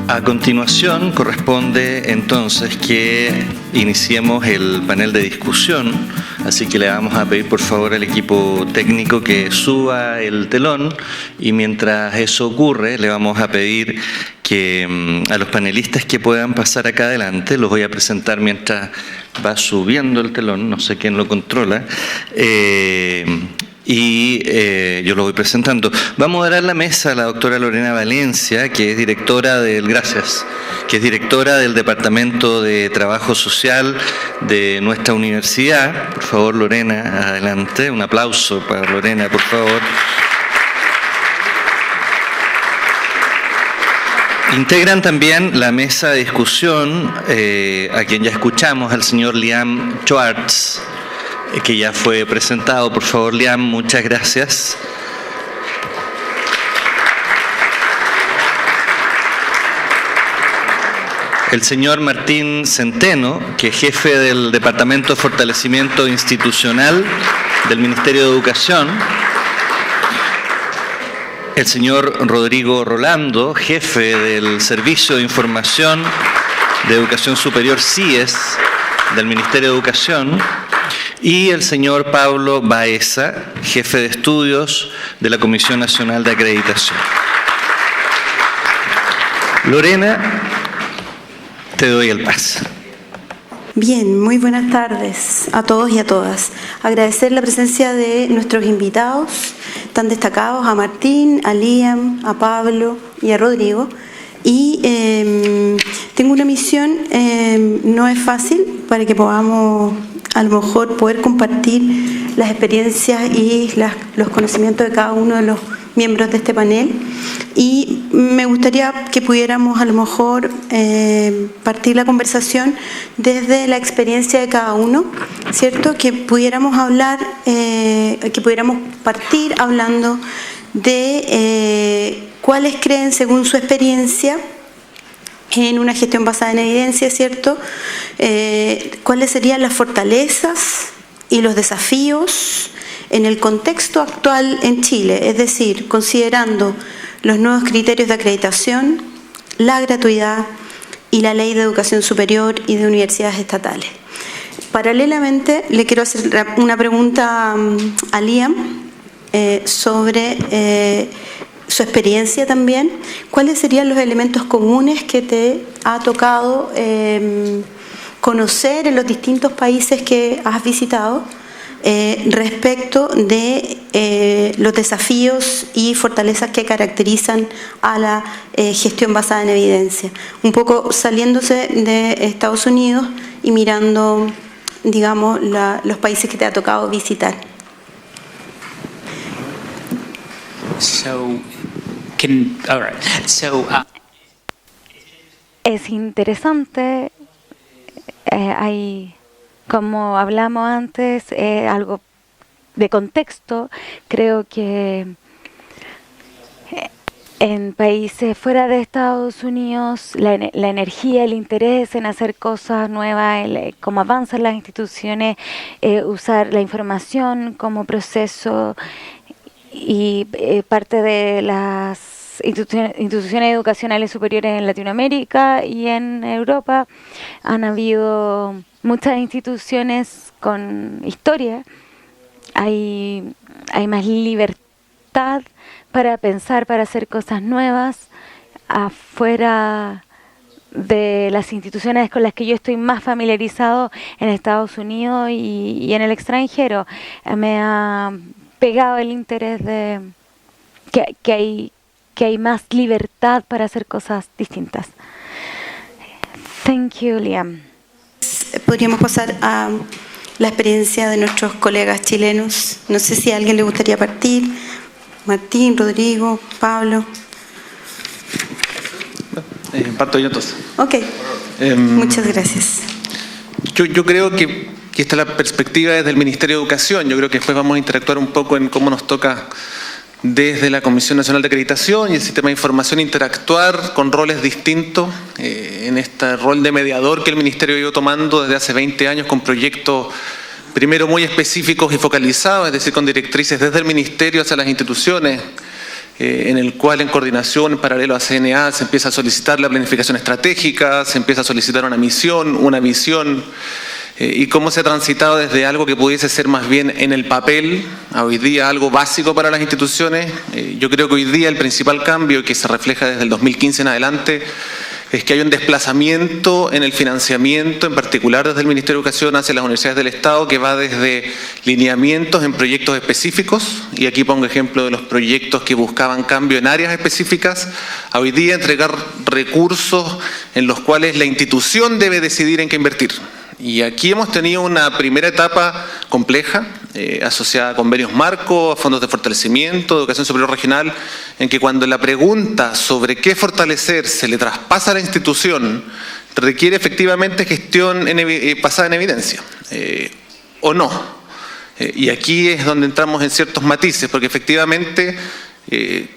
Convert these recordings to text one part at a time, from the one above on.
A continuación, corresponde entonces que iniciemos el panel de discusión, así que le vamos a pedir por favor al equipo técnico que suba el telón y mientras eso ocurre le vamos a pedir que a los panelistas que puedan pasar acá adelante, los voy a presentar mientras va subiendo el telón, no sé quién lo controla, yo lo voy presentando. Va a moderar la mesa la doctora Lorena Valencia, que es directora del Departamento de Trabajo Social de nuestra universidad. Por favor, Lorena, adelante. Un aplauso para Lorena, por favor. Integran también la mesa de discusión, a quien ya escuchamos, al señor Liam Schwartz, que ya fue presentado. Por favor, Liam, muchas gracias. El señor Martín Centeno, que es jefe del Departamento de Fortalecimiento Institucional del Ministerio de Educación. El señor Rodrigo Rolando, jefe del Servicio de Información de Educación Superior CIES del Ministerio de Educación. Y el señor Pablo Baeza, jefe de estudios de la Comisión Nacional de Acreditación. Lorena, te doy el pase. Bien, muy buenas tardes a todos y a todas. Agradecer la presencia de nuestros invitados tan destacados, a Martín, a Liam, a Pablo y a Rodrigo. Y tengo una misión, no es fácil, para que podamos a lo mejor poder compartir las experiencias y los conocimientos de cada uno de los miembros de este panel. Y me gustaría que pudiéramos a lo mejor partir la conversación desde la experiencia de cada uno, ¿cierto? Que pudiéramos hablar, que pudiéramos partir hablando de cuáles creen, según su experiencia, en una gestión basada en evidencia, ¿cierto? ¿Cuáles serían las fortalezas y los desafíos en el contexto actual en Chile? Es decir, considerando los nuevos criterios de acreditación, la gratuidad y la Ley de Educación Superior y de universidades estatales. Paralelamente, le quiero hacer una pregunta a Liam sobre su experiencia también. ¿Cuáles serían los elementos comunes que te ha tocado conocer en los distintos países que has visitado respecto de los desafíos y fortalezas que caracterizan a la gestión basada en evidencia? Un poco saliéndose de Estados Unidos y mirando, digamos, los países que te ha tocado visitar. Es interesante, como hablamos antes, algo de contexto. Creo que en países fuera de Estados Unidos la energía, el interés en hacer cosas nuevas, cómo avanzan las instituciones, usar la información como proceso, y parte de las instituciones educacionales superiores en Latinoamérica y en Europa han habido muchas instituciones con historia. Hay más libertad para pensar, para hacer cosas nuevas afuera de las instituciones con las que yo estoy más familiarizado en Estados Unidos y en el extranjero. Me ha pegado el interés de que hay más libertad para hacer cosas distintas. Thank you, Liam. Podríamos pasar a la experiencia de nuestros colegas chilenos. No sé si a alguien le gustaría partir. Martín, Rodrigo, Pablo. Parto yo entonces. Ok, muchas gracias. Yo creo que esta es la perspectiva desde el Ministerio de Educación. Yo creo que después vamos a interactuar un poco en cómo nos toca desde la Comisión Nacional de Acreditación y el Sistema de Información interactuar con roles distintos en este rol de mediador que el Ministerio ha ido tomando desde hace 20 años con proyectos primero muy específicos y focalizados, es decir, con directrices desde el Ministerio hacia las instituciones, en el cual en coordinación, en paralelo a CNA, se empieza a solicitar la planificación estratégica, se empieza a solicitar una misión, una visión, y cómo se ha transitado desde algo que pudiese ser más bien en el papel a hoy día algo básico para las instituciones. Yo creo que hoy día el principal cambio que se refleja desde el 2015 en adelante es que hay un desplazamiento en el financiamiento, en particular desde el Ministerio de Educación hacia las universidades del Estado, que va desde lineamientos en proyectos específicos, y aquí pongo ejemplo de los proyectos que buscaban cambio en áreas específicas, a hoy día entregar recursos en los cuales la institución debe decidir en qué invertir. Y aquí hemos tenido una primera etapa compleja, asociada a convenios marco, a fondos de fortalecimiento, de educación superior regional, en que cuando la pregunta sobre qué fortalecer se le traspasa a la institución, requiere efectivamente gestión pasada en evidencia, o no. Y aquí es donde entramos en ciertos matices, porque efectivamente,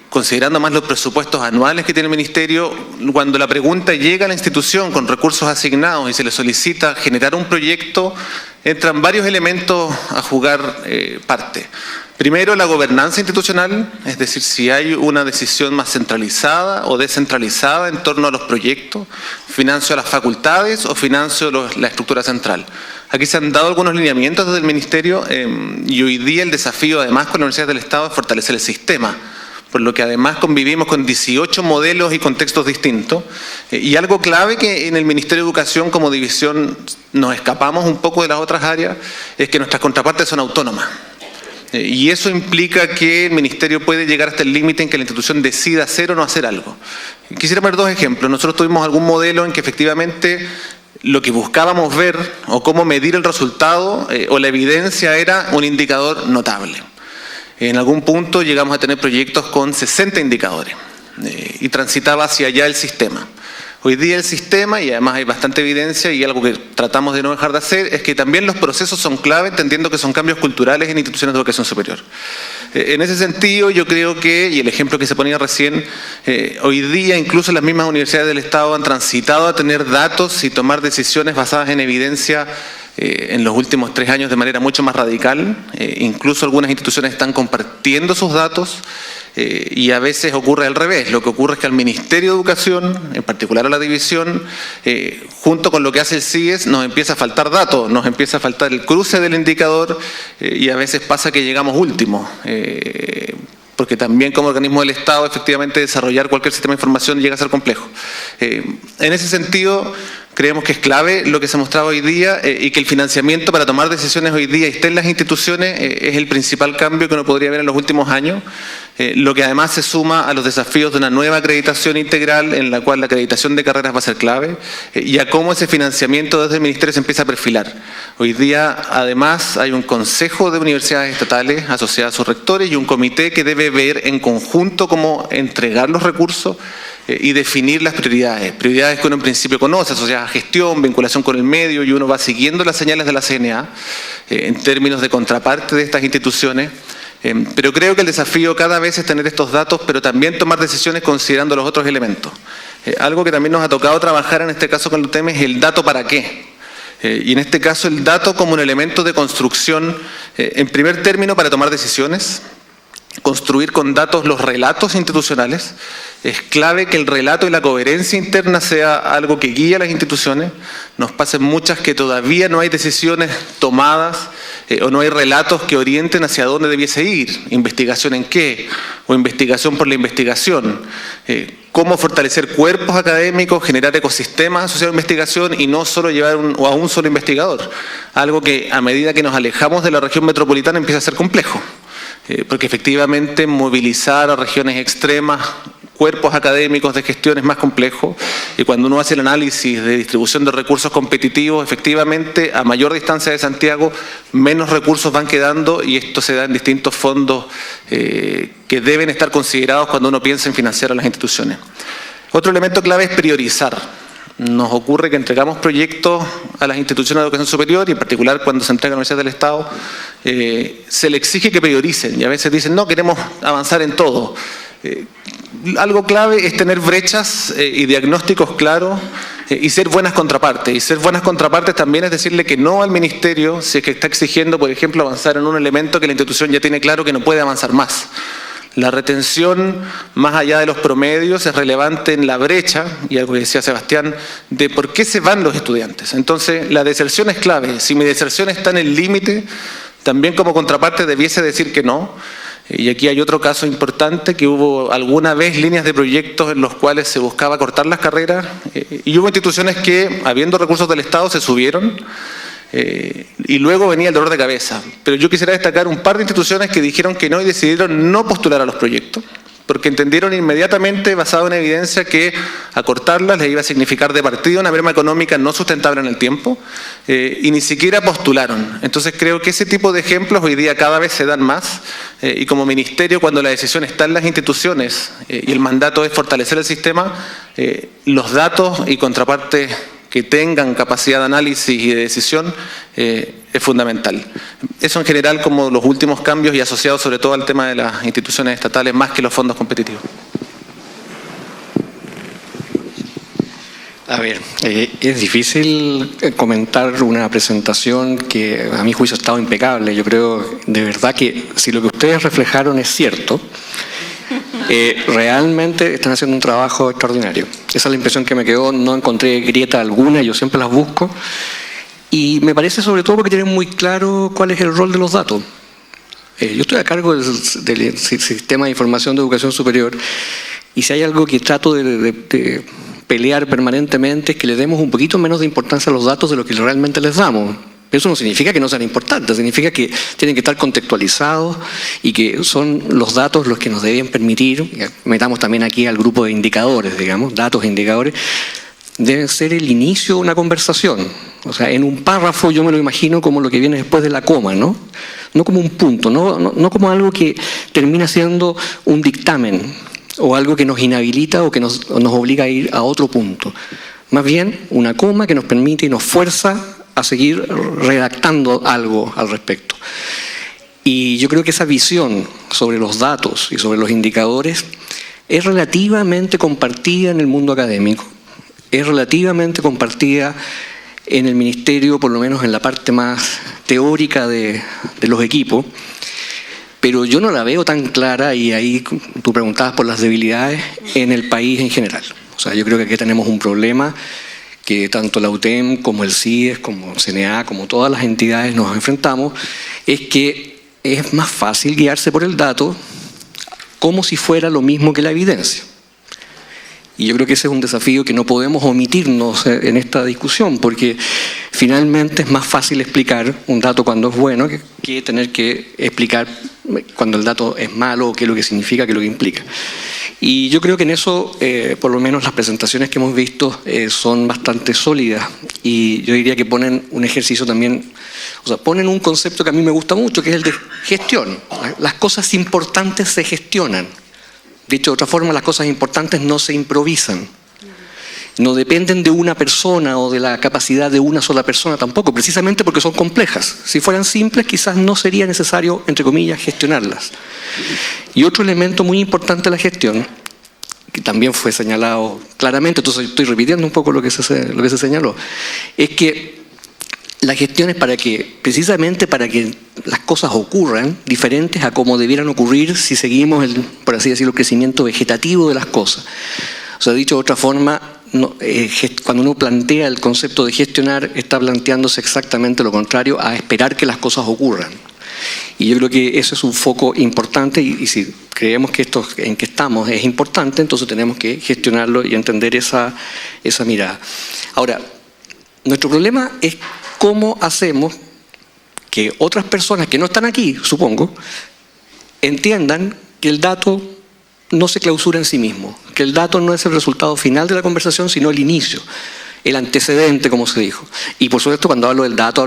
considerando más los presupuestos anuales que tiene el Ministerio, cuando la pregunta llega a la institución con recursos asignados y se le solicita generar un proyecto, entran varios elementos a jugar parte. Primero, la gobernanza institucional, es decir, si hay una decisión más centralizada o descentralizada en torno a los proyectos, financio a las facultades o financio la estructura central. Aquí se han dado algunos lineamientos desde el Ministerio y hoy día el desafío, además, con la Universidad del Estado es fortalecer el sistema, por lo que además convivimos con 18 modelos y contextos distintos. Y algo clave que en el Ministerio de Educación como división nos escapamos un poco de las otras áreas es que nuestras contrapartes son autónomas. Y eso implica que el Ministerio puede llegar hasta el límite en que la institución decida hacer o no hacer algo. Quisiera poner dos ejemplos. Nosotros tuvimos algún modelo en que efectivamente lo que buscábamos ver o cómo medir el resultado o la evidencia era un indicador notable. En algún punto llegamos a tener proyectos con 60 indicadores y transitaba hacia allá el sistema. Hoy día el sistema, y además hay bastante evidencia y algo que tratamos de no dejar de hacer, es que también los procesos son clave, entendiendo que son cambios culturales en instituciones de educación superior. En ese sentido, yo creo que, y el ejemplo que se ponía recién, hoy día incluso las mismas universidades del Estado han transitado a tener datos y tomar decisiones basadas en evidencia en los últimos 3 años de manera mucho más radical. Incluso algunas instituciones están compartiendo sus datos y a veces ocurre al revés. Lo que ocurre es que al Ministerio de Educación, en particular a la división, junto con lo que hace el CIES, nos empieza a faltar datos, nos empieza a faltar el cruce del indicador y a veces pasa que llegamos últimos. Porque también como organismo del Estado, efectivamente, desarrollar cualquier sistema de información llega a ser complejo. En ese sentido, creemos que es clave lo que se ha mostrado hoy día y que el financiamiento para tomar decisiones hoy día y esté en las instituciones es el principal cambio que uno podría ver en los últimos años, lo que además se suma a los desafíos de una nueva acreditación integral en la cual la acreditación de carreras va a ser clave y a cómo ese financiamiento desde el Ministerio se empieza a perfilar. Hoy día, además, hay un consejo de universidades estatales asociadas a sus rectores y un comité que debe ver en conjunto cómo entregar los recursos y definir las prioridades que uno en principio conoce, asociadas a gestión, vinculación con el medio, y uno va siguiendo las señales de la CNA en términos de contraparte de estas instituciones. Pero creo que el desafío cada vez es tener estos datos, pero también tomar decisiones considerando los otros elementos. Algo que también nos ha tocado trabajar en este caso con el tema es el dato para qué. Y en este caso el dato como un elemento de construcción, en primer término, para tomar decisiones, construir con datos los relatos institucionales. Es clave que el relato y la coherencia interna sea algo que guíe a las instituciones. Nos pasan muchas que todavía no hay decisiones tomadas o no hay relatos que orienten hacia dónde debiese ir. ¿Investigación en qué? O investigación por la investigación. Cómo fortalecer cuerpos académicos, generar ecosistemas asociados a investigación y no solo llevar a un solo investigador. Algo que a medida que nos alejamos de la región metropolitana empieza a ser complejo. Porque efectivamente movilizar a regiones extremas, cuerpos académicos de gestión es más complejo, y cuando uno hace el análisis de distribución de recursos competitivos, efectivamente a mayor distancia de Santiago, menos recursos van quedando, y esto se da en distintos fondos que deben estar considerados cuando uno piensa en financiar a las instituciones. Otro elemento clave es priorizar. Nos ocurre que entregamos proyectos a las instituciones de educación superior y en particular cuando se entrega a la Universidad del Estado, se le exige que prioricen y a veces dicen no, queremos avanzar en todo. Algo clave es tener brechas y diagnósticos claros y ser buenas contrapartes. Y ser buenas contrapartes también es decirle que no al Ministerio si es que está exigiendo, por ejemplo, avanzar en un elemento que la institución ya tiene claro que no puede avanzar más. La retención, más allá de los promedios, es relevante en la brecha, y algo que decía Sebastián, de por qué se van los estudiantes. Entonces, la deserción es clave. Si mi deserción está en el límite, también como contraparte debiese decir que no. Y aquí hay otro caso importante, que hubo alguna vez líneas de proyectos en los cuales se buscaba cortar las carreras, y hubo instituciones que, habiendo recursos del Estado, se subieron, y luego venía el dolor de cabeza. Pero yo quisiera destacar un par de instituciones que dijeron que no y decidieron no postular a los proyectos, porque entendieron inmediatamente, basado en evidencia, que acortarlas les iba a significar de partida una merma económica no sustentable en el tiempo, y ni siquiera postularon. Entonces creo que ese tipo de ejemplos hoy día cada vez se dan más, y como ministerio, cuando la decisión está en las instituciones y el mandato es fortalecer el sistema, los datos y contrapartes que tengan capacidad de análisis y de decisión es fundamental. Eso en general como los últimos cambios y asociado sobre todo al tema de las instituciones estatales más que los fondos competitivos. A ver, es difícil comentar una presentación que a mi juicio ha estado impecable. Yo creo de verdad que si lo que ustedes reflejaron es cierto, realmente están haciendo un trabajo extraordinario. Esa es la impresión que me quedó, no encontré grieta alguna, yo siempre las busco. Y me parece sobre todo porque tienen muy claro cuál es el rol de los datos. Yo estoy a cargo del Sistema de Información de Educación Superior, y si hay algo que trato de pelear permanentemente es que le demos un poquito menos de importancia a los datos de lo que realmente les damos. Eso no significa que no sean importantes, significa que tienen que estar contextualizados y que son los datos los que nos deben permitir, metamos también aquí al grupo de indicadores, digamos, datos e indicadores, deben ser el inicio de una conversación. O sea, en un párrafo yo me lo imagino como lo que viene después de la coma, ¿no? No como un punto, no como algo que termina siendo un dictamen o algo que nos inhabilita o que nos obliga a ir a otro punto. Más bien, una coma que nos permite y nos fuerza a seguir redactando algo al respecto. Y yo creo que esa visión sobre los datos y sobre los indicadores es relativamente compartida en el mundo académico, es relativamente compartida en el ministerio, por lo menos en la parte más teórica de los equipos, pero yo no la veo tan clara, y ahí tú preguntabas por las debilidades, en el país en general. O sea, yo creo que aquí tenemos un problema que tanto la UTEM como el CIES, como el CNA, como todas las entidades nos enfrentamos, es que es más fácil guiarse por el dato como si fuera lo mismo que la evidencia. Y yo creo que ese es un desafío que no podemos omitirnos en esta discusión, porque finalmente es más fácil explicar un dato cuando es bueno que tener que explicar cuando el dato es malo, qué es lo que significa, qué es lo que implica. Y yo creo que en eso, por lo menos las presentaciones que hemos visto son bastante sólidas, y yo diría que ponen un ejercicio también, o sea, ponen un concepto que a mí me gusta mucho, que es el de gestión. Las cosas importantes se gestionan. Dicho de otra forma, las cosas importantes no se improvisan. No dependen de una persona o de la capacidad de una sola persona tampoco, precisamente porque son complejas. Si fueran simples, quizás no sería necesario, entre comillas, gestionarlas. Y otro elemento muy importante de la gestión, que también fue señalado claramente, entonces estoy repitiendo un poco lo que se señaló, es que la gestión es precisamente para que las cosas ocurran diferentes a como debieran ocurrir si seguimos por así decirlo, el crecimiento vegetativo de las cosas. O sea, dicho de otra forma, cuando uno plantea el concepto de gestionar, está planteándose exactamente lo contrario a esperar que las cosas ocurran. Y yo creo que eso es un foco importante, y si creemos que esto en que estamos es importante, entonces tenemos que gestionarlo y entender esa mirada. Ahora, nuestro problema es cómo hacemos que otras personas que no están aquí, supongo, entiendan que el dato no se clausura en sí mismo, que el dato no es el resultado final de la conversación, sino el inicio, el antecedente, como se dijo. Y por supuesto, cuando hablo del dato,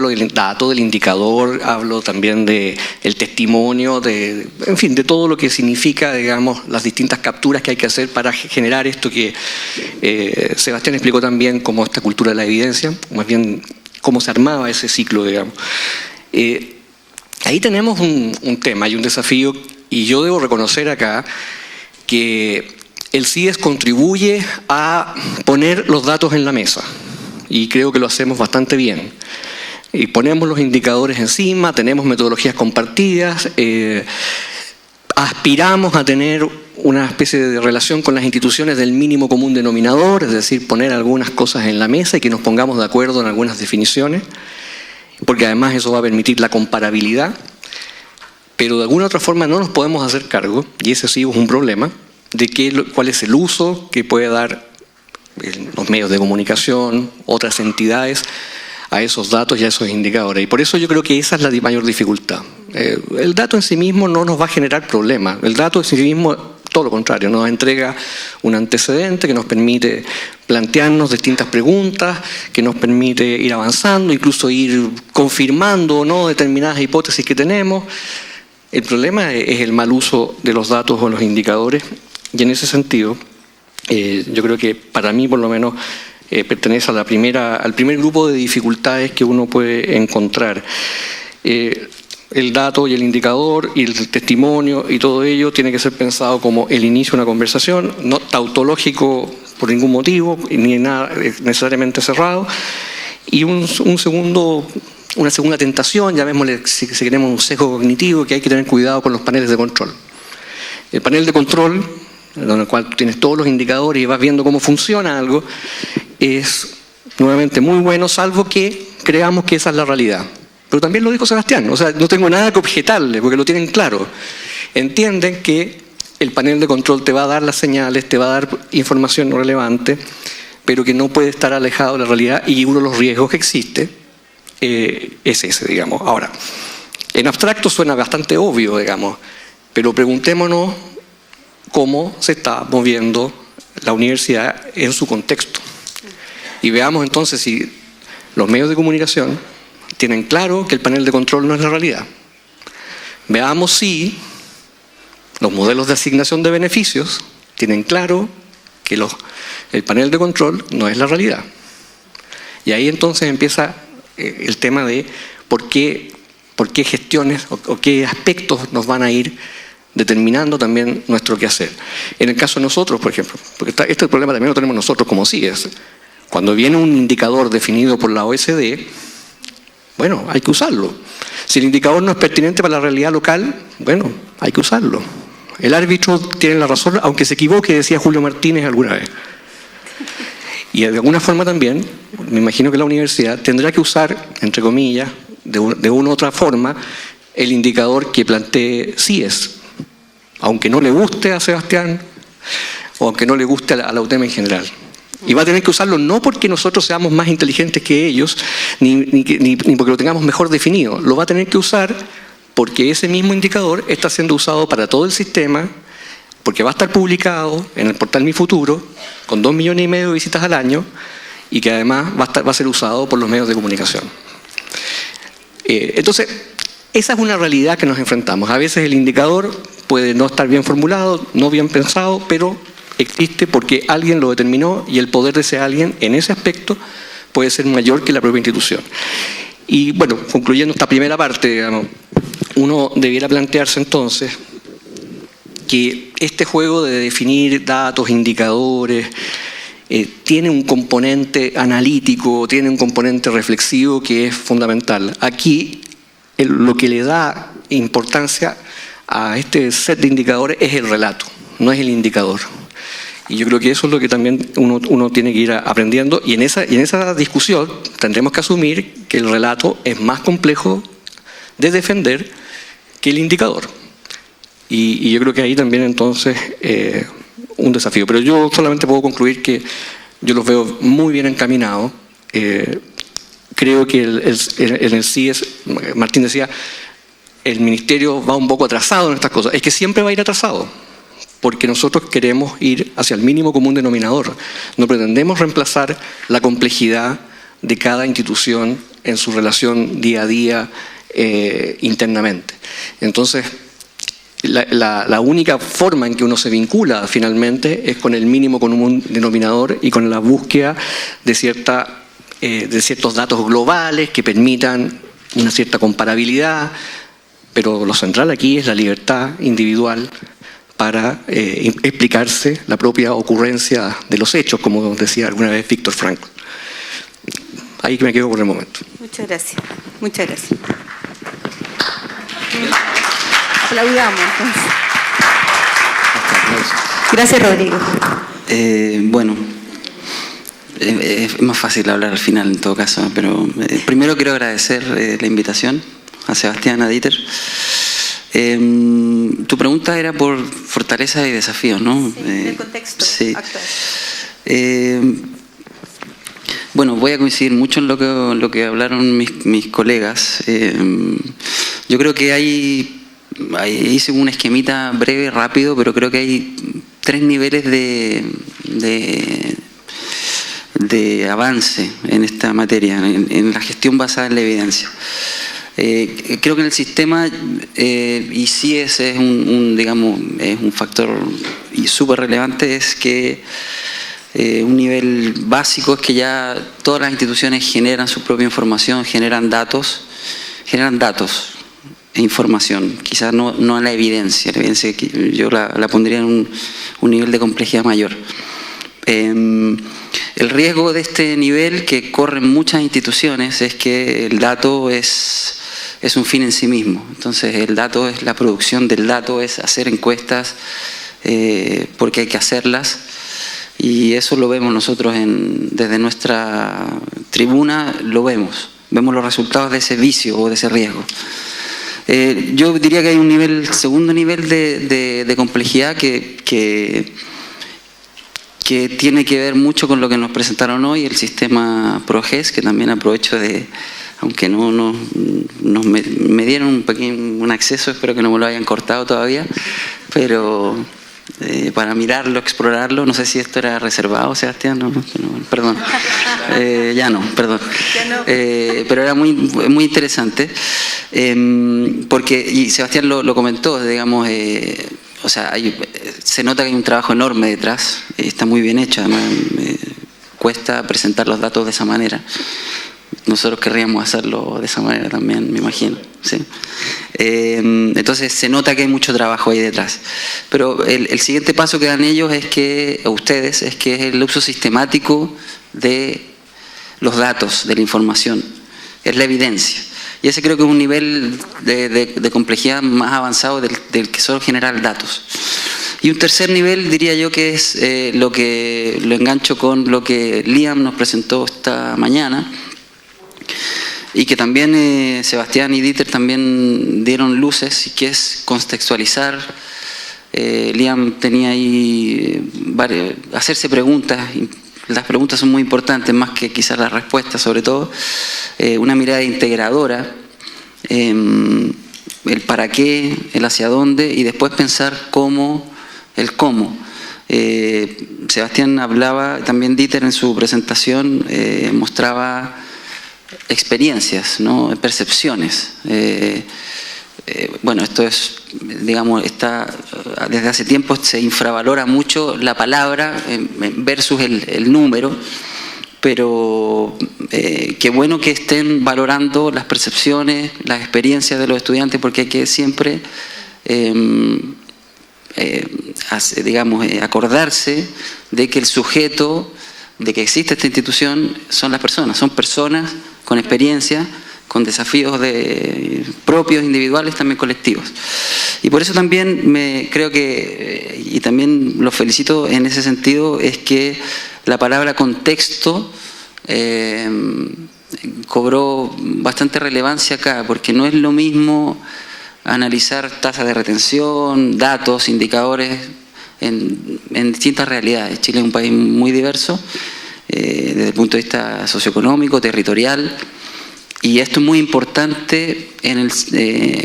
del indicador, hablo también del testimonio, en fin, de todo lo que significa, digamos, las distintas capturas que hay que hacer para generar esto que Sebastián explicó también como esta cultura de la evidencia, más bien cómo se armaba ese ciclo, digamos. Ahí tenemos un tema y un desafío, y yo debo reconocer acá que el CIES contribuye a poner los datos en la mesa, y creo que lo hacemos bastante bien. Y ponemos los indicadores encima, tenemos metodologías compartidas, aspiramos a tener una especie de relación con las instituciones del mínimo común denominador, es decir, poner algunas cosas en la mesa y que nos pongamos de acuerdo en algunas definiciones, porque además eso va a permitir la comparabilidad, pero de alguna otra forma no nos podemos hacer cargo, y ese sí es un problema, de cuál es el uso que puede dar los medios de comunicación, otras entidades, a esos datos y a esos indicadores. Y por eso yo creo que esa es la mayor dificultad. El dato en sí mismo no nos va a generar problemas. El dato en sí mismo, todo lo contrario, nos entrega un antecedente que nos permite plantearnos distintas preguntas, que nos permite ir avanzando, incluso ir confirmando o no determinadas hipótesis que tenemos. El problema es el mal uso de los datos o los indicadores, y en ese sentido, yo creo que para mí por lo menos pertenece a al primer grupo de dificultades que uno puede encontrar. El dato y el indicador y el testimonio y todo ello tiene que ser pensado como el inicio de una conversación, no tautológico por ningún motivo, ni nada necesariamente cerrado, y una segunda tentación, llamémosle si queremos un sesgo cognitivo, que hay que tener cuidado con los paneles de control. El panel de control, en el cual tú tienes todos los indicadores y vas viendo cómo funciona algo, es nuevamente muy bueno, salvo que creamos que esa es la realidad. Pero también lo dijo Sebastián, o sea, no tengo nada que objetarle, porque lo tienen claro. Entienden que el panel de control te va a dar las señales, te va a dar información relevante, pero que no puede estar alejado de la realidad, y uno de los riesgos que existe es ese, digamos. Ahora, en abstracto suena bastante obvio, digamos, pero preguntémonos cómo se está moviendo la universidad en su contexto. Y veamos entonces si los medios de comunicación tienen claro que el panel de control no es la realidad. Veamos si los modelos de asignación de beneficios tienen claro que el panel de control no es la realidad. Y ahí entonces empieza el tema de por qué gestiones o qué aspectos nos van a ir determinando también nuestro quehacer. En el caso de nosotros, por ejemplo, porque este problema también lo tenemos nosotros como CIES. Cuando viene un indicador definido por la OECD, bueno, hay que usarlo. Si el indicador no es pertinente para la realidad local, bueno, hay que usarlo. El árbitro tiene la razón, aunque se equivoque, decía Julio Martínez alguna vez. Y de alguna forma también, me imagino que la universidad tendrá que usar, entre comillas, de una u otra forma, el indicador que plantee CIES, aunque no le guste a Sebastián o aunque no le guste a la UTEM en general. Y va a tener que usarlo no porque nosotros seamos más inteligentes que ellos, ni porque lo tengamos mejor definido. Lo va a tener que usar porque ese mismo indicador está siendo usado para todo el sistema, porque va a estar publicado en el portal Mi Futuro, con 2,5 millones de visitas al año, y que además va a ser usado por los medios de comunicación. Entonces, esa es una realidad que nos enfrentamos. A veces el indicador puede no estar bien formulado, no bien pensado, pero existe porque alguien lo determinó, y el poder de ese alguien en ese aspecto puede ser mayor que la propia institución. Y bueno, concluyendo esta primera parte, digamos, uno debiera plantearse entonces que este juego de definir datos, indicadores, tiene un componente analítico, tiene un componente reflexivo que es fundamental. Aquí lo que le da importancia a este set de indicadores es el relato, no es el indicador. Y yo creo que eso es lo que también uno tiene que ir aprendiendo, y en esa discusión tendremos que asumir que el relato es más complejo de defender que el indicador. Y yo creo que ahí también entonces un desafío. Pero yo solamente puedo concluir que yo los veo muy bien encaminados. Creo que en el CIES, Martín decía, el ministerio va un poco atrasado en estas cosas. Es que siempre va a ir atrasado, porque nosotros queremos ir hacia el mínimo común denominador. No pretendemos reemplazar la complejidad de cada institución en su relación día a día internamente. Entonces, la única forma en que uno se vincula finalmente es con el mínimo común denominador y con la búsqueda de ciertos datos globales que permitan una cierta comparabilidad, pero lo central aquí es la libertad individual para explicarse la propia ocurrencia de los hechos, como decía alguna vez Víctor Frankl. Ahí me quedo por el momento. Muchas gracias. Muchas gracias. Aplaudamos entonces. Gracias, Rodrigo. Bueno, es más fácil hablar al final en todo caso, pero primero quiero agradecer la invitación a Sebastián, a Dieter. Tu pregunta era por fortaleza y desafíos, ¿no? Sí, en el contexto actual. Bueno, voy a coincidir mucho en lo que hablaron mis colegas. Yo creo que hice un esquemita breve, rápido, pero creo que hay 3 niveles de avance en esta materia, en la gestión basada en la evidencia. Creo que en el sistema, y sí ese es un factor súper relevante, es que un nivel básico es que ya todas las instituciones generan su propia información, generan datos e información, quizás no a la evidencia que yo la pondría en un nivel de complejidad mayor. El riesgo de este nivel que corren muchas instituciones es que el dato es un fin en sí mismo. Entonces el dato es la producción del dato, es hacer encuestas porque hay que hacerlas, y eso lo vemos nosotros desde nuestra tribuna, vemos los resultados de ese vicio o de ese riesgo. Yo diría que hay un segundo nivel de complejidad que tiene que ver mucho con lo que nos presentaron hoy, el sistema PROGES, que también aprovecho aunque me dieron un acceso, espero que no me lo hayan cortado todavía, pero para mirarlo, explorarlo, no sé si esto era reservado, Sebastián, perdón, ya no, perdón, pero era muy interesante, porque, y Sebastián lo comentó, digamos, o sea, se nota que hay un trabajo enorme detrás, está muy bien hecho, además cuesta presentar los datos de esa manera. Nosotros querríamos hacerlo de esa manera también, me imagino, ¿sí? Entonces se nota que hay mucho trabajo ahí detrás. Pero el siguiente paso que dan ellos es que es el uso sistemático de los datos, de la información, es la evidencia. Y ese creo que es un nivel de complejidad más avanzado del que solo generar datos. Y un tercer nivel diría yo que es lo engancho con lo que Liam nos presentó esta mañana, y que también Sebastián y Dieter también dieron luces, y que es contextualizar. Liam tenía ahí hacerse preguntas, y las preguntas son muy importantes, más que quizás las respuestas, sobre todo una mirada integradora, el para qué, el hacia dónde, y después pensar el cómo. Sebastián hablaba, también Dieter en su presentación mostraba experiencias, ¿no? Percepciones. Bueno, esto es, digamos, desde hace tiempo se infravalora mucho la palabra versus el número, pero qué bueno que estén valorando las percepciones, las experiencias de los estudiantes, porque hay que siempre acordarse de que el sujeto, de que existe esta institución, son las personas, son personas con experiencia, con desafíos propios, individuales, también colectivos. Y por eso también creo que, y también los felicito en ese sentido, es que la palabra contexto cobró bastante relevancia acá, porque no es lo mismo analizar tasas de retención, datos, indicadores en distintas realidades. Chile es un país muy diverso desde el punto de vista socioeconómico, territorial, y esto es muy importante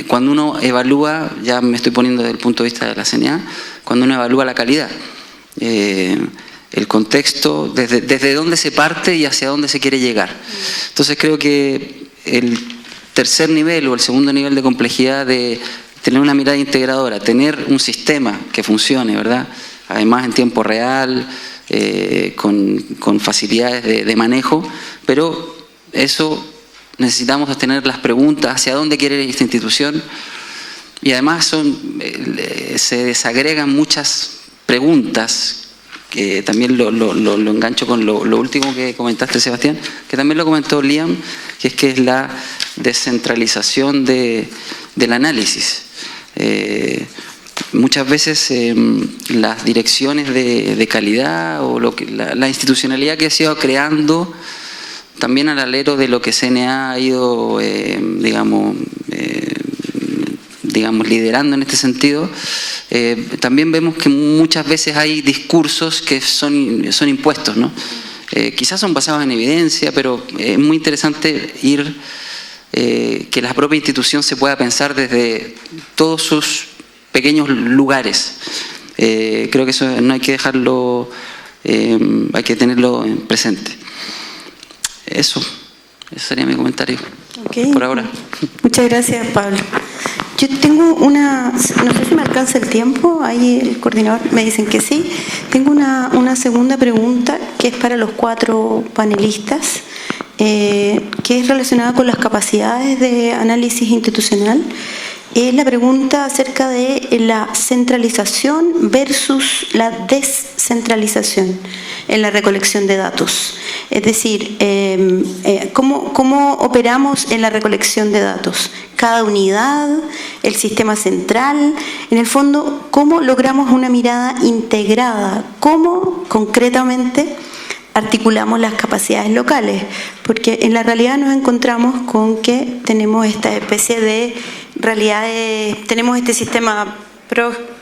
cuando uno evalúa, ya me estoy poniendo desde el punto de vista de la CNA, cuando uno evalúa la calidad. El contexto, desde dónde se parte y hacia dónde se quiere llegar. Entonces creo que el tercer nivel o el segundo nivel de complejidad de tener una mirada integradora, tener un sistema que funcione, ¿verdad? Además en tiempo real, con facilidades de manejo, pero eso necesitamos tener las preguntas hacia dónde quiere ir esta institución, y además se desagregan muchas preguntas, que también lo engancho con lo último que comentaste, Sebastián, que también lo comentó Liam, que es la descentralización del análisis. muchas veces las direcciones de calidad o la institucionalidad que se ha ido creando también al alero de lo que CNA ha ido, digamos, liderando en este sentido, también vemos que muchas veces hay discursos que son impuestos, ¿no? Quizás son basados en evidencia, pero es muy interesante que la propia institución se pueda pensar desde todos sus pequeños lugares. Creo que eso no hay que dejarlo, hay que tenerlo presente. Eso sería mi comentario. Okay. Por ahora. Muchas gracias, Pablo. Yo tengo no sé si me alcanza el tiempo, ahí el coordinador me dicen que sí. Tengo una segunda pregunta que es para los 4 panelistas, que es relacionada con las capacidades de análisis institucional. Es la pregunta acerca de la centralización versus la descentralización en la recolección de datos. Es decir, ¿cómo operamos en la recolección de datos? Cada unidad, el sistema central, en el fondo, ¿cómo logramos una mirada integrada? ¿Cómo concretamente articulamos las capacidades locales? Porque en la realidad nos encontramos con que tenemos esta especie de realidades, tenemos este sistema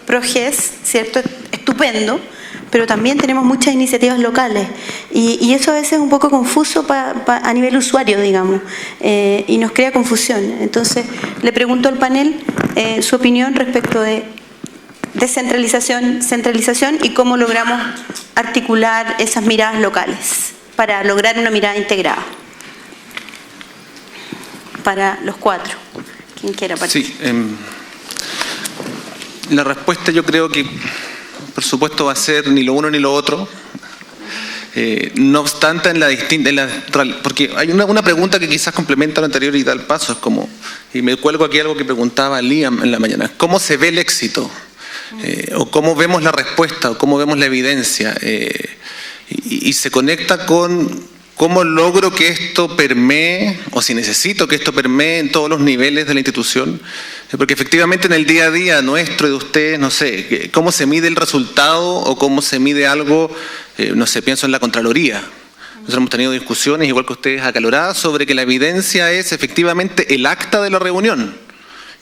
PROGES, ¿cierto? Estupendo, pero también tenemos muchas iniciativas locales y eso a veces es un poco confuso a nivel usuario, digamos, y nos crea confusión. Entonces, le pregunto al panel su opinión respecto de descentralización, centralización y cómo logramos articular esas miradas locales para lograr una mirada integrada. Para los 4. Quien quiera participar. Sí, la respuesta yo creo que, por supuesto, va a ser ni lo uno ni lo otro. No obstante, porque hay una pregunta que quizás complementa lo anterior y da el paso, es como, y me cuelgo aquí algo que preguntaba Liam en la mañana, ¿cómo se ve el éxito? O cómo vemos la respuesta, o cómo vemos la evidencia, y se conecta con cómo logro que esto permee, o si necesito que esto permee en todos los niveles de la institución, porque efectivamente en el día a día nuestro y de ustedes, no sé, cómo se mide el resultado o cómo se mide algo, no sé, pienso en la Contraloría. Nosotros hemos tenido discusiones, igual que ustedes, acaloradas, sobre que la evidencia es efectivamente el acta de la reunión.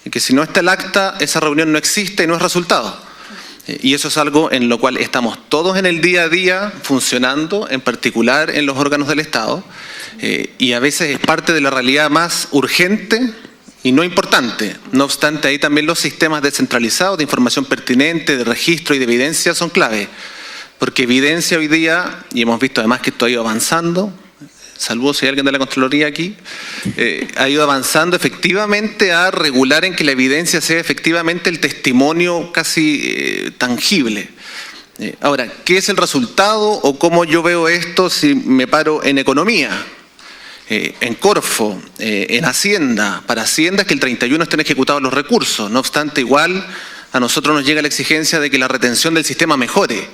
Y que si no está el acta, esa reunión no existe y no es resultado. Y eso es algo en lo cual estamos todos en el día a día funcionando, en particular en los órganos del Estado, y a veces es parte de la realidad más urgente y no importante. No obstante, ahí también los sistemas descentralizados de información pertinente, de registro y de evidencia son clave. Porque evidencia hoy día, y hemos visto además que esto ha ido avanzando, saludos si hay alguien de la Contraloría aquí, ha ido avanzando efectivamente a regular en que la evidencia sea efectivamente el testimonio casi tangible. Ahora, ¿qué es el resultado o cómo yo veo esto si me paro en economía? En Corfo, en Hacienda. Para Hacienda es que el 31 estén ejecutados los recursos, no obstante igual a nosotros nos llega la exigencia de que la retención del sistema mejore.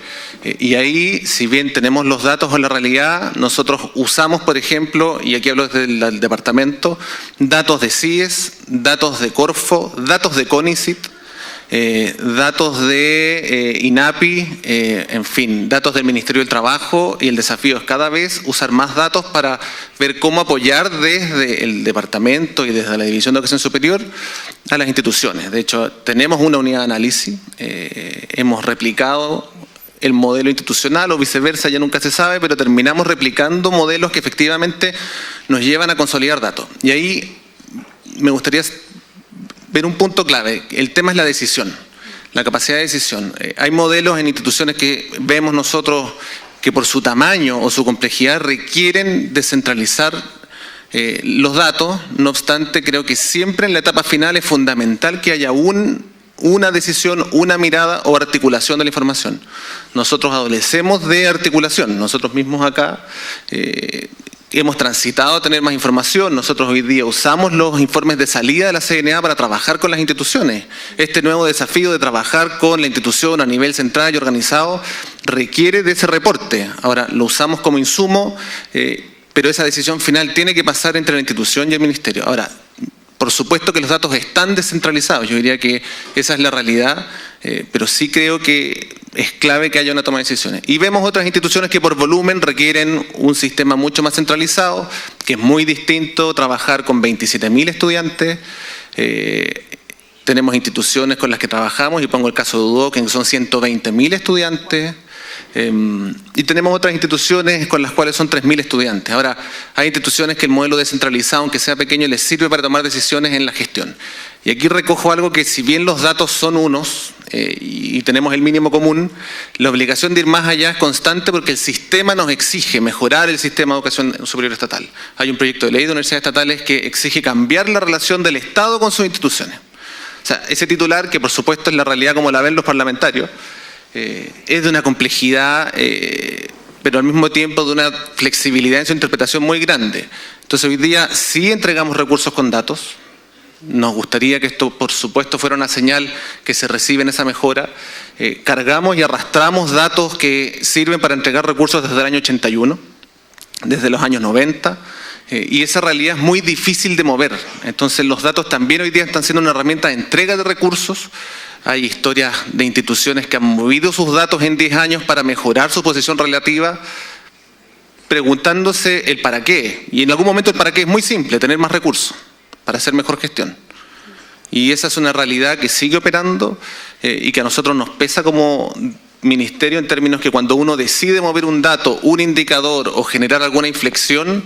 Y ahí, si bien tenemos los datos o la realidad, nosotros usamos, por ejemplo, y aquí hablo desde el departamento, datos de CIES, datos de Corfo, datos de CONICIT, datos de INAPI, en fin, datos del Ministerio del Trabajo, y el desafío es cada vez usar más datos para ver cómo apoyar desde el departamento y desde la División de Educación Superior a las instituciones. De hecho, tenemos una unidad de análisis, hemos replicado el modelo institucional o viceversa, ya nunca se sabe, pero terminamos replicando modelos que efectivamente nos llevan a consolidar datos. Y ahí me gustaría ver un punto clave. El tema es la decisión, la capacidad de decisión. Hay modelos en instituciones que vemos nosotros que por su tamaño o su complejidad requieren descentralizar los datos. No obstante, creo que siempre en la etapa final es fundamental que haya una decisión, una mirada o articulación de la información. Nosotros adolecemos de articulación. Nosotros mismos acá hemos transitado a tener más información. Nosotros hoy día usamos los informes de salida de la CNA para trabajar con las instituciones. Este nuevo desafío de trabajar con la institución a nivel central y organizado requiere de ese reporte. Ahora, lo usamos como insumo, pero esa decisión final tiene que pasar entre la institución y el ministerio. Ahora, Por supuesto que los datos están descentralizados, yo diría que esa es la realidad, pero sí creo que es clave que haya una toma de decisiones. Y vemos otras instituciones que por volumen requieren un sistema mucho más centralizado, que es muy distinto trabajar con 27.000 estudiantes. Tenemos instituciones con las que trabajamos, y pongo el caso de UDOC, que son 120.000 estudiantes. Y tenemos otras instituciones con las cuales son 3.000 estudiantes. Ahora, hay instituciones que el modelo descentralizado, aunque sea pequeño, les sirve para tomar decisiones en la gestión. Y aquí recojo algo que, si bien los datos son unos y tenemos el mínimo común, la obligación de ir más allá es constante, porque el sistema nos exige mejorar el sistema de educación superior estatal. Hay un proyecto de ley de universidades estatales que exige cambiar la relación del Estado con sus instituciones. O sea, ese titular, que por supuesto es la realidad como la ven los parlamentarios, es de una complejidad, pero al mismo tiempo de una flexibilidad en su interpretación muy grande. Entonces hoy día sí entregamos recursos con datos. Nos gustaría que esto, por supuesto, fuera una señal que se recibe en esa mejora. Cargamos y arrastramos datos que sirven para entregar recursos desde el año 81, desde los años 90. Y esa realidad es muy difícil de mover. Entonces los datos también hoy día están siendo una herramienta de entrega de recursos. Hay historias de instituciones que han movido sus datos en 10 años para mejorar su posición relativa, preguntándose el para qué. Y en algún momento el para qué es muy simple: tener más recursos para hacer mejor gestión. Y esa es una realidad que sigue operando y que a nosotros nos pesa como ministerio, en términos que cuando uno decide mover un dato, un indicador o generar alguna inflexión,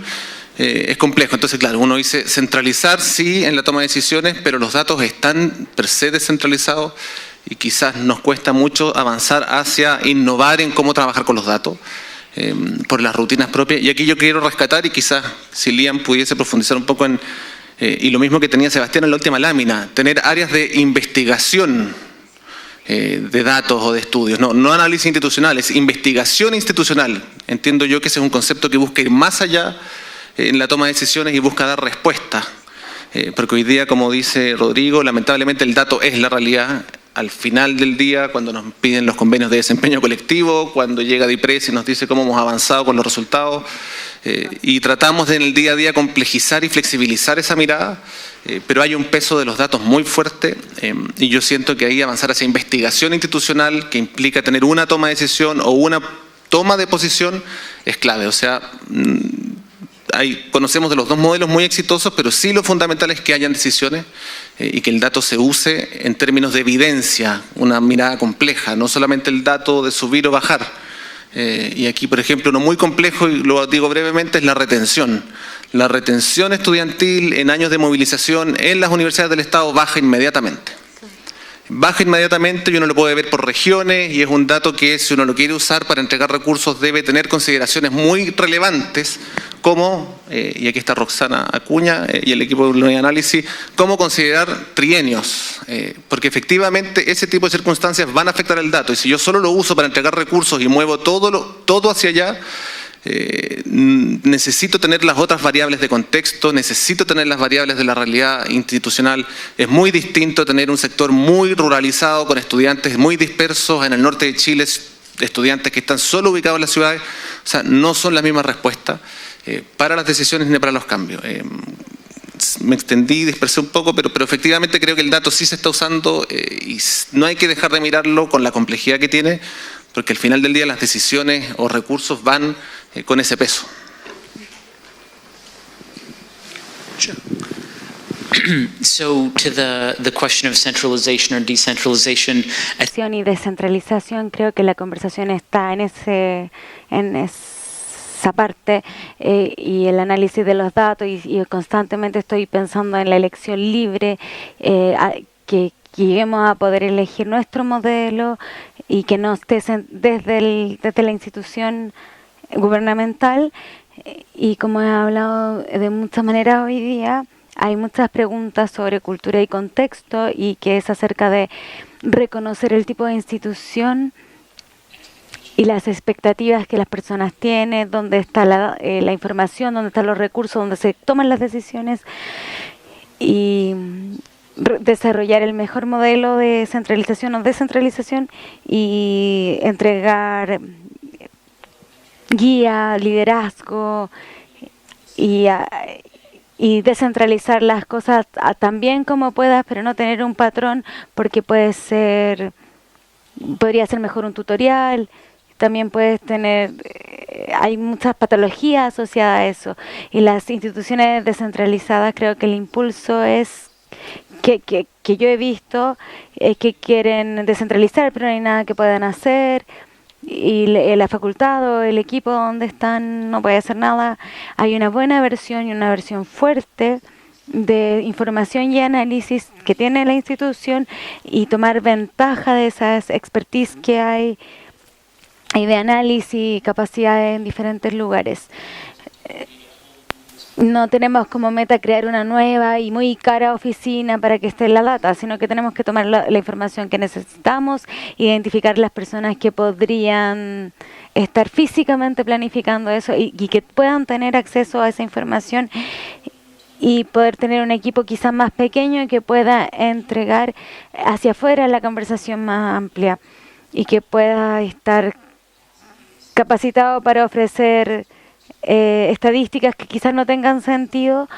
es complejo. Entonces, claro, uno dice centralizar, sí, en la toma de decisiones, pero los datos están per se descentralizados y quizás nos cuesta mucho avanzar hacia innovar en cómo trabajar con los datos por las rutinas propias. Y aquí yo quiero rescatar, y quizás si Liam pudiese profundizar un poco en, y lo mismo que tenía Sebastián en la última lámina, tener áreas de investigación de datos o de estudios, no análisis institucionales, investigación institucional. Entiendo yo que ese es un concepto que busca ir más allá en la toma de decisiones y busca dar respuesta, porque hoy día, como dice Rodrigo, lamentablemente el dato es la realidad. Al final del día, cuando nos piden los convenios de desempeño colectivo, cuando llega DIPRES y nos dice cómo hemos avanzado con los resultados, y tratamos de en el día a día complejizar y flexibilizar esa mirada, pero hay un peso de los datos muy fuerte, y yo siento que ahí avanzar hacia investigación institucional, que implica tener una toma de decisión o una toma de posición, es clave. O sea, conocemos de los dos modelos muy exitosos, pero sí lo fundamental es que hayan decisiones y que el dato se use en términos de evidencia, una mirada compleja, no solamente el dato de subir o bajar. Y aquí, por ejemplo, uno muy complejo, y lo digo brevemente, es la retención. La retención estudiantil en años de movilización en las universidades del Estado baja inmediatamente. Baja inmediatamente, y uno lo puede ver por regiones, y es un dato que, si uno lo quiere usar para entregar recursos, debe tener consideraciones muy relevantes, como, y aquí está Roxana Acuña y el equipo de análisis, cómo considerar trienios, porque efectivamente ese tipo de circunstancias van a afectar el dato, y si yo solo lo uso para entregar recursos y muevo todo hacia allá, necesito tener las otras variables de contexto, necesito tener las variables de la realidad institucional. Es muy distinto tener un sector muy ruralizado con estudiantes muy dispersos en el norte de Chile, estudiantes que están solo ubicados en las ciudades. O sea, no son las mismas respuestas para las decisiones ni para los cambios. Me extendí, dispersé un poco, pero efectivamente creo que el dato sí se está usando y no hay que dejar de mirarlo con la complejidad que tiene, porque al final del día las decisiones o recursos van con ese peso. So to the question of centralization or decentralization, Y descentralización, creo que la conversación está en esa parte, y el análisis de los datos, y constantemente estoy pensando en la elección libre, que lleguemos a poder elegir nuestro modelo y que no esté desde la institución gubernamental. Y como he hablado de muchas maneras hoy día, hay muchas preguntas sobre cultura y contexto, y que es acerca de reconocer el tipo de institución y las expectativas que las personas tienen, dónde está la información, dónde están los recursos, dónde se toman las decisiones, y desarrollar el mejor modelo de centralización o descentralización, y entregar guía, liderazgo, y y descentralizar las cosas tan bien como puedas, pero no tener un patrón, porque podría ser mejor un tutorial. También puedes tener, hay muchas patologías asociadas a eso, y las instituciones descentralizadas, creo que el impulso es que yo he visto que quieren descentralizar, pero no hay nada que puedan hacer, y la facultad o el equipo donde están no puede hacer nada. Hay una buena versión y una versión fuerte de información y análisis que tiene la institución, y tomar ventaja de esas expertise que hay y de análisis y capacidades en diferentes lugares. No tenemos como meta crear una nueva y muy cara oficina para que esté en la data, sino que tenemos que tomar la información que necesitamos, identificar las personas que podrían estar físicamente planificando eso y que puedan tener acceso a esa información, y poder tener un equipo quizás más pequeño que pueda entregar hacia afuera la conversación más amplia y que pueda estar capacitado para ofrecer estadísticas que quizás no tengan sentido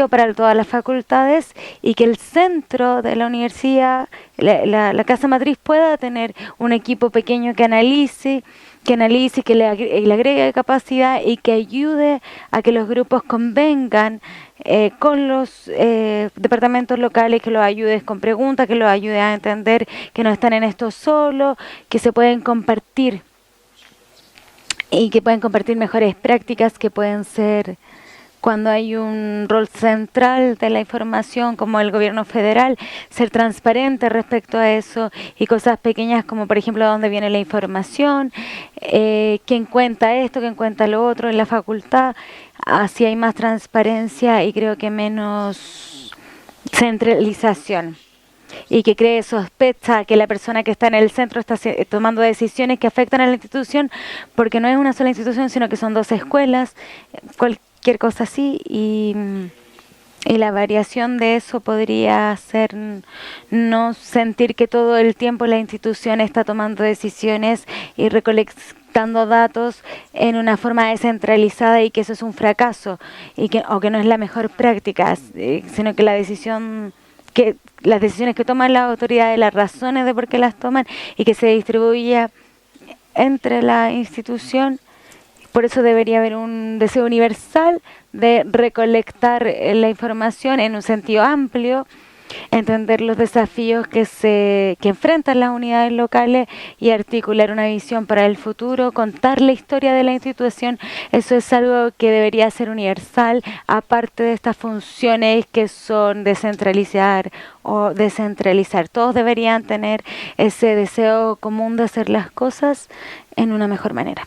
para todas las facultades, y que el centro de la universidad, la casa matriz, pueda tener un equipo pequeño que analice, que le agregue capacidad y que ayude a que los grupos convengan con los departamentos locales, que los ayudes con preguntas, que los ayude a entender que no están en esto solo, que se pueden compartir y que pueden compartir mejores prácticas, que pueden ser, cuando hay un rol central de la información como el gobierno federal, ser transparente respecto a eso, y cosas pequeñas como por ejemplo dónde viene la información, quién cuenta esto, quién cuenta lo otro en la facultad. Así hay más transparencia y creo que menos centralización, y que cree sospecha que la persona que está en el centro está tomando decisiones que afectan a la institución, porque no es una sola institución, sino que son 2 escuelas, cualquier cosa así, y la variación de eso podría ser no sentir que todo el tiempo la institución está tomando decisiones y recolectando datos en una forma descentralizada, y que eso es un fracaso o que no es la mejor práctica, sino que las decisiones que toman las autoridades, las razones de por qué las toman, y que se distribuya entre la institución. Por eso debería haber un deseo universal de recolectar la información en un sentido amplio, entender los desafíos que enfrentan las unidades locales y articular una visión para el futuro, contar la historia de la institución. Eso es algo que debería ser universal, aparte de estas funciones que son descentralizar o descentralizar. Todos deberían tener ese deseo común de hacer las cosas en una mejor manera.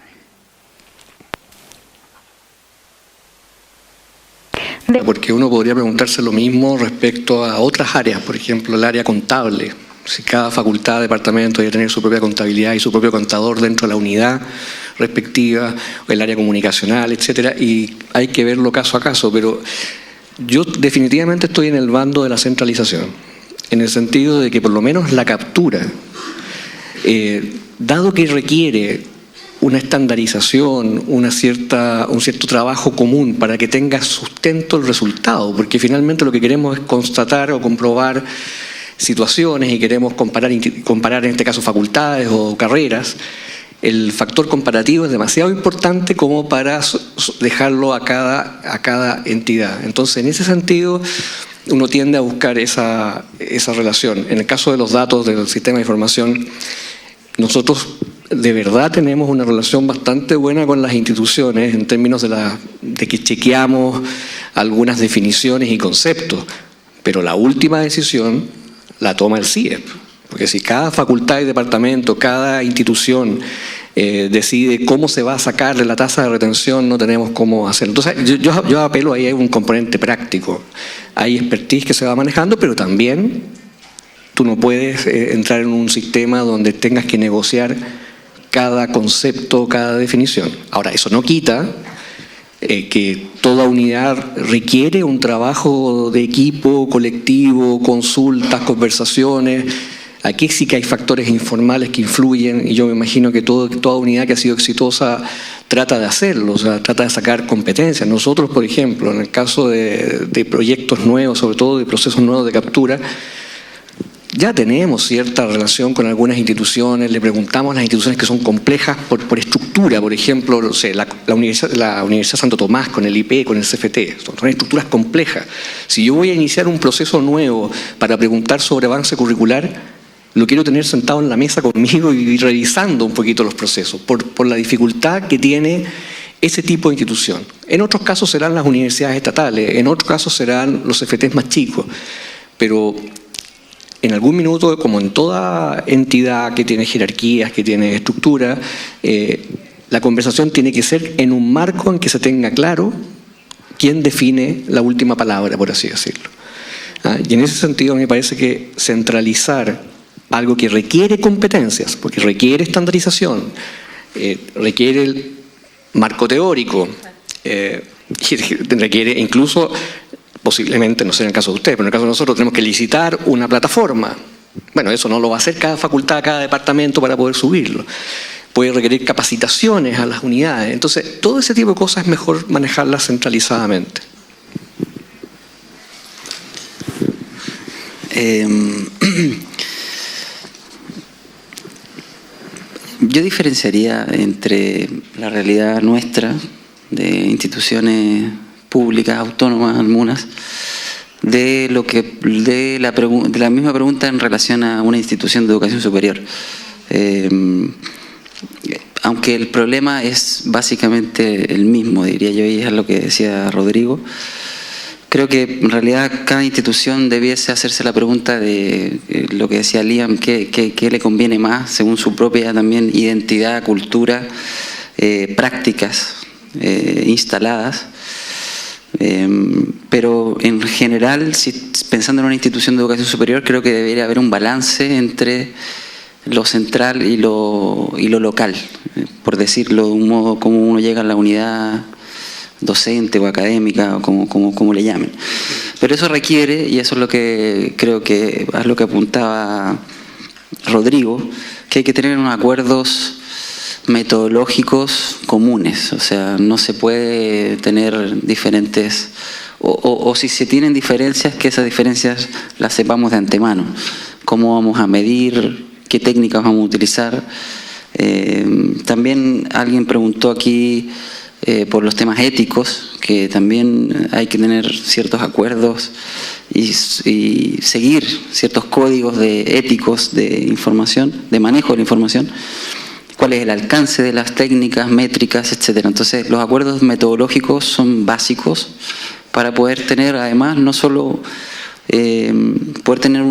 Porque uno podría preguntarse lo mismo respecto a otras áreas, por ejemplo, el área contable. Si cada facultad, departamento debe tener su propia contabilidad y su propio contador dentro de la unidad respectiva, o el área comunicacional, etcétera, y hay que verlo caso a caso, pero yo definitivamente estoy en el bando de la centralización, en el sentido de que por lo menos la captura, dado que requiere una estandarización, un cierto trabajo común para que tenga sustento el resultado, porque finalmente lo que queremos es constatar o comprobar situaciones y queremos comparar en este caso facultades o carreras. El factor comparativo es demasiado importante como para dejarlo a cada entidad. Entonces, en ese sentido, uno tiende a buscar esa relación. En el caso de los datos del sistema de información, nosotros de verdad tenemos una relación bastante buena con las instituciones en términos de que chequeamos algunas definiciones y conceptos, pero la última decisión la toma el CIEP, porque si cada facultad y departamento, cada institución decide cómo se va a sacar de la tasa de retención, no tenemos cómo hacerlo. Entonces yo apelo ahí a un componente práctico. Hay expertise que se va manejando, pero también tú no puedes entrar en un sistema donde tengas que negociar cada concepto, cada definición. Ahora, eso no quita que toda unidad requiere un trabajo de equipo, colectivo, consultas, conversaciones. Aquí sí que hay factores informales que influyen y yo me imagino que toda unidad que ha sido exitosa trata de hacerlo, o sea, trata de sacar competencias. Nosotros, por ejemplo, en el caso de proyectos nuevos, sobre todo de procesos nuevos de captura, ya tenemos cierta relación con algunas instituciones, le preguntamos a las instituciones que son complejas por estructura, por ejemplo, no sé, la Universidad Santo Tomás con el IP, con el CFT, son estructuras complejas. Si yo voy a iniciar un proceso nuevo para preguntar sobre avance curricular, lo quiero tener sentado en la mesa conmigo y revisando un poquito los procesos, por la dificultad que tiene ese tipo de institución. En otros casos serán las universidades estatales, en otros casos serán los CFTs más chicos, pero en algún minuto, como en toda entidad que tiene jerarquías, que tiene estructura, la conversación tiene que ser en un marco en que se tenga claro quién define la última palabra, por así decirlo. Y en ese sentido me parece que centralizar algo que requiere competencias, porque requiere estandarización, requiere el marco teórico, requiere incluso, posiblemente, no sé en el caso de ustedes, pero en el caso de nosotros tenemos que licitar una plataforma. Bueno, eso no lo va a hacer cada facultad, cada departamento para poder subirlo. Puede requerir capacitaciones a las unidades. Entonces, todo ese tipo de cosas es mejor manejarlas centralizadamente. Yo diferenciaría entre la realidad nuestra, de instituciones públicas, autónomas, algunas, de la misma pregunta en relación a una institución de educación superior. Aunque el problema es básicamente el mismo, diría yo, y es lo que decía Rodrigo, creo que en realidad cada institución debiese hacerse la pregunta de lo que decía Liam, qué le conviene más según su propia también identidad, cultura, prácticas instaladas. Pero en general, pensando en una institución de educación superior, creo que debería haber un balance entre lo central y lo local, por decirlo de un modo como uno llega a la unidad docente o académica o como le llamen. Pero eso requiere, y eso es lo que creo que es lo que apuntaba Rodrigo, que hay que tener unos acuerdos metodológicos comunes. O sea, no se puede tener diferentes, o si se tienen diferencias, que esas diferencias las sepamos de antemano. Cómo vamos a medir, qué técnicas vamos a utilizar. También alguien preguntó aquí por los temas éticos, que también hay que tener ciertos acuerdos y seguir ciertos códigos éticos de información, de manejo de la información, cuál es el alcance de las técnicas, métricas, etcétera. Entonces, los acuerdos metodológicos son básicos para poder tener, además, no solo poder tener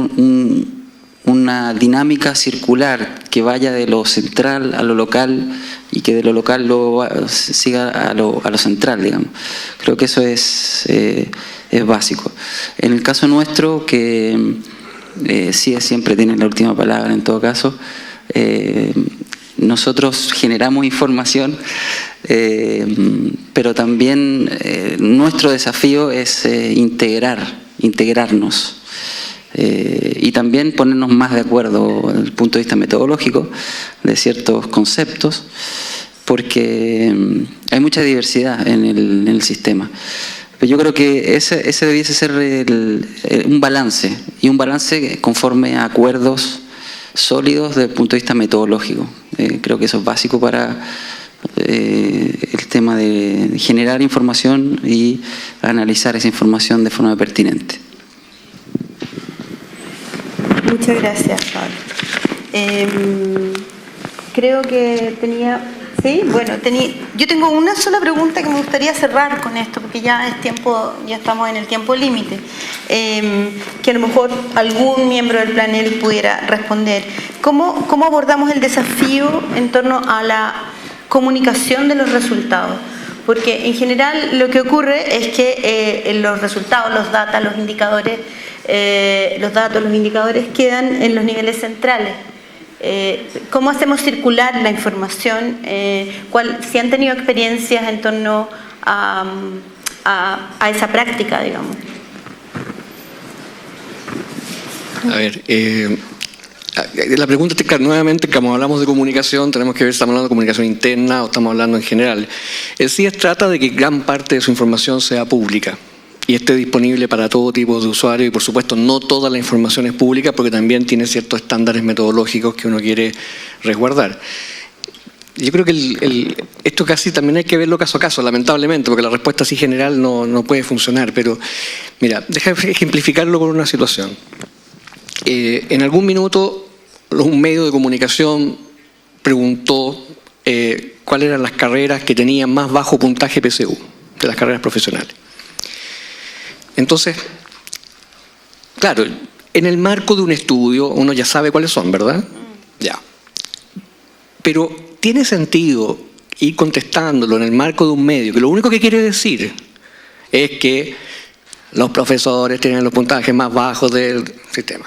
una dinámica circular que vaya de lo central a lo local y que de lo local siga a lo central, digamos. Creo que eso es básico. En el caso nuestro, que sí siempre tiene la última palabra en todo caso, nosotros generamos información, pero también nuestro desafío es integrarnos. Y también ponernos más de acuerdo desde el punto de vista metodológico de ciertos conceptos, porque hay mucha diversidad en el sistema. Pero yo creo que ese debiese ser un balance, y un balance conforme a acuerdos sólidos desde el punto de vista metodológico. Creo que eso es básico para el tema de generar información y analizar esa información de forma pertinente. Muchas gracias, Pablo. Creo que tenía... Sí, bueno, yo tengo una sola pregunta que me gustaría cerrar con esto, porque ya estamos en el tiempo límite, que a lo mejor algún miembro del panel pudiera responder. ¿Cómo abordamos el desafío en torno a la comunicación de los resultados? Porque en general lo que ocurre es que los resultados, los datos, los indicadores quedan en los niveles centrales. ¿Cómo hacemos circular la información? Si han tenido experiencias en torno a esa práctica, digamos. A ver, La pregunta es, claro, nuevamente, como hablamos de comunicación, tenemos que ver si estamos hablando de comunicación interna o estamos hablando en general. El CIES trata de que gran parte de su información sea pública y esté disponible para todo tipo de usuarios, y por supuesto no toda la información es pública porque también tiene ciertos estándares metodológicos que uno quiere resguardar. Yo creo que esto casi también hay que verlo caso a caso, lamentablemente, porque la respuesta así general no puede funcionar. Pero mira, déjame ejemplificarlo con una situación. En algún minuto un medio de comunicación preguntó cuáles eran las carreras que tenían más bajo puntaje PSU, de las carreras profesionales. Entonces, claro, en el marco de un estudio uno ya sabe cuáles son, ¿verdad? Ya. Pero tiene sentido ir contestándolo en el marco de un medio, que lo único que quiere decir es que los profesores tienen los puntajes más bajos del sistema.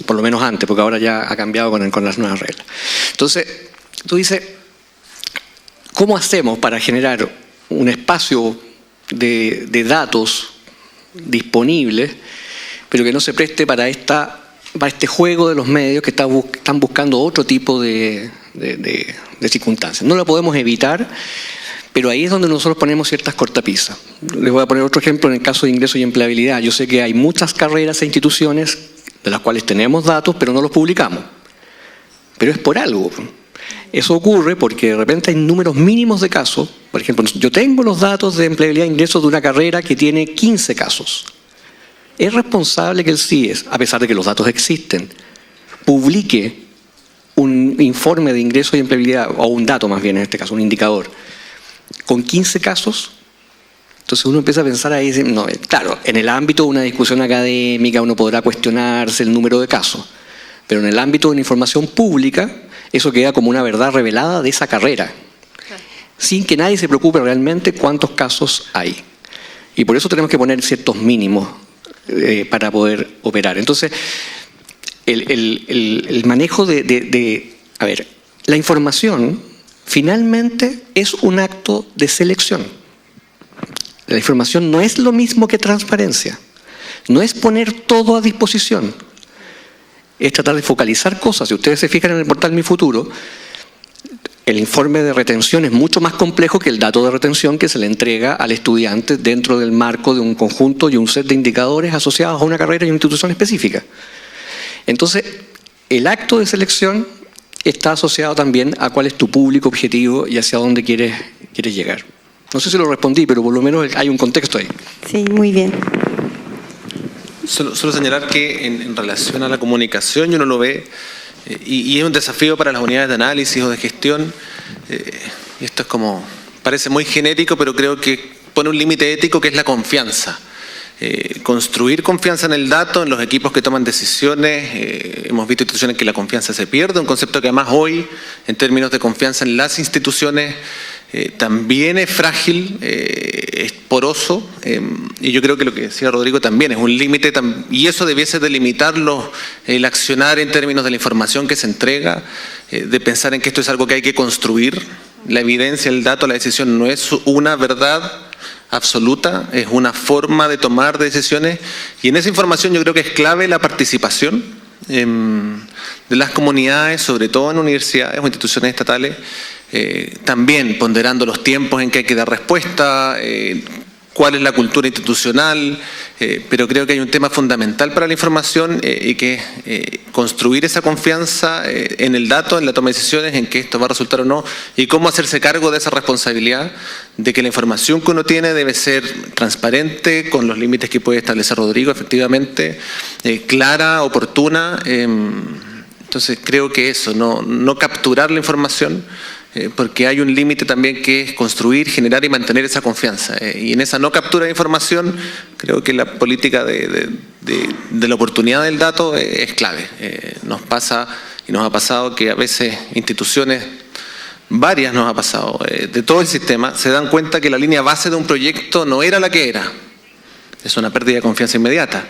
Por lo menos antes, porque ahora ya ha cambiado con las nuevas reglas. Entonces, tú dices, ¿cómo hacemos para generar un espacio de datos disponibles, pero que no se preste para este juego de los medios que están buscando otro tipo de circunstancias? No lo podemos evitar, pero ahí es donde nosotros ponemos ciertas cortapisas. Les voy a poner otro ejemplo en el caso de ingreso y empleabilidad. Yo sé que hay muchas carreras e instituciones de las cuales tenemos datos, pero no los publicamos. Pero es por algo. Eso ocurre porque de repente hay números mínimos de casos. Por ejemplo, yo tengo los datos de empleabilidad e ingresos de una carrera que tiene 15 casos. Es responsable que el CIES, a pesar de que los datos existen, publique un informe de ingreso y empleabilidad, o un dato más bien en este caso, un indicador, con 15 casos. Entonces uno empieza a pensar ahí, no, claro, en el ámbito de una discusión académica uno podrá cuestionarse el número de casos, pero en el ámbito de una información pública eso queda como una verdad revelada de esa carrera, sin que nadie se preocupe realmente cuántos casos hay. Y por eso tenemos que poner ciertos mínimos para poder operar. Entonces, el manejo a ver, la información finalmente es un acto de selección. La información no es lo mismo que transparencia. No es poner todo a disposición. Es tratar de focalizar cosas. Si ustedes se fijan en el portal Mi Futuro, el informe de retención es mucho más complejo que el dato de retención que se le entrega al estudiante dentro del marco de un conjunto y un set de indicadores asociados a una carrera y una institución específica. Entonces, el acto de selección está asociado también a cuál es tu público objetivo y hacia dónde quieres llegar. No sé si lo respondí, pero por lo menos hay un contexto ahí. Sí, muy bien. Solo señalar que en relación a la comunicación, uno lo ve, y es un desafío para las unidades de análisis o de gestión, y esto es como, parece muy genérico, pero creo que pone un límite ético que es la confianza. Construir confianza en el dato, en los equipos que toman decisiones. Hemos visto instituciones que la confianza se pierde, un concepto que además hoy, en términos de confianza en las instituciones, también es frágil, es poroso, y yo creo que lo que decía Rodrigo también es un límite, y eso debiese delimitarlo, el accionar en términos de la información que se entrega, de pensar en que esto es algo que hay que construir. La evidencia, el dato, la decisión no es una verdad absoluta, es una forma de tomar decisiones, y en esa información yo creo que es clave la participación de las comunidades, sobre todo en universidades o instituciones estatales, también ponderando los tiempos en que hay que dar respuesta, cuál es la cultura institucional, pero creo que hay un tema fundamental para la información y que es construir esa confianza en el dato, en la toma de decisiones, en que esto va a resultar o no, y cómo hacerse cargo de esa responsabilidad de que la información que uno tiene debe ser transparente, con los límites que puede establecer Rodrigo, efectivamente, clara, oportuna. Entonces creo que eso, no capturar la información, porque hay un límite también que es construir, generar y mantener esa confianza. Y en esa no captura de información, creo que la política de la oportunidad del dato es clave. Nos pasa y nos ha pasado que a veces instituciones, varias nos ha pasado, de todo el sistema, se dan cuenta que la línea base de un proyecto no era la que era. Es una pérdida de confianza inmediata.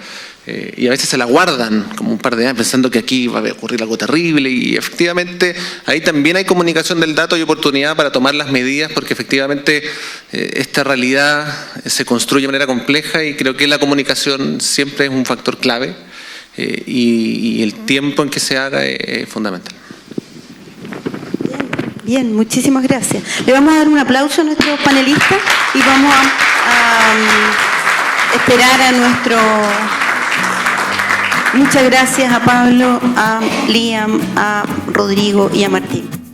Y a veces se la guardan como un par de años pensando que aquí va a ocurrir algo terrible, y efectivamente ahí también hay comunicación del dato y oportunidad para tomar las medidas, porque efectivamente esta realidad se construye de manera compleja y creo que la comunicación siempre es un factor clave. y el tiempo en que se haga es fundamental. Bien, muchísimas gracias. Le vamos a dar un aplauso a nuestros panelistas y vamos a esperar a nuestro... Muchas gracias a Pablo, a Liam, a Rodrigo y a Martín.